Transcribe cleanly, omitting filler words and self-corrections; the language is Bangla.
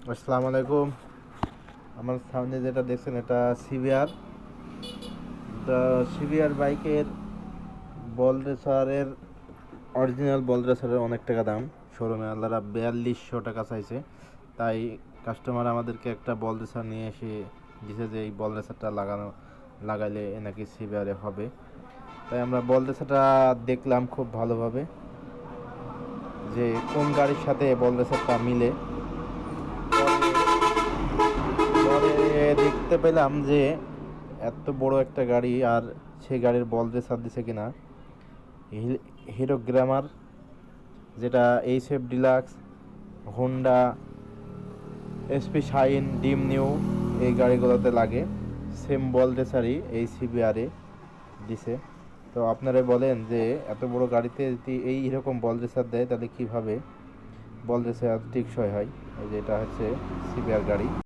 আসসালামু আলাইকুম। আমার সামনে যেটা দেখছেন এটা সিভিআর। সিভিআর বাইকের বল রেসারের অরিজিনাল বল রেসারের অনেক টাকা দাম। শোরুমে আল্লাহরা 4200 টাকা চাইছে। তাই কাস্টমার আমাদেরকে একটা বল রেসার নিয়ে এসে দিছে যে এই বল রেসারটা লাগাইলে নাকি সিভিআরে হবে। তাই আমরা বল রেসারটা দেখলাম খুব ভালোভাবে যে কোন গাড়ির সাথে বল রেসারটা মিলে। পরে দেখতে পেলাম যে এত বড় একটা গাড়ি আর সেই গাড়ির বল রেসার দিছে কিনা। হিরো গ্ল্যামার, যেটা HF deluxe, Honda, SP shine, ডিম নিউ, এই গাড়িগুলোতে লাগে সেম বল রেসারই এই সিবিআরে দিছে। তো আপনারা বলেন যে এত বড় গাড়িতে যদি এই রকম বল রেসার দেয় তাহলে কীভাবে বল রেসার টেকসই হয়। এই যে এটা হচ্ছে সিবিআর গাড়ি।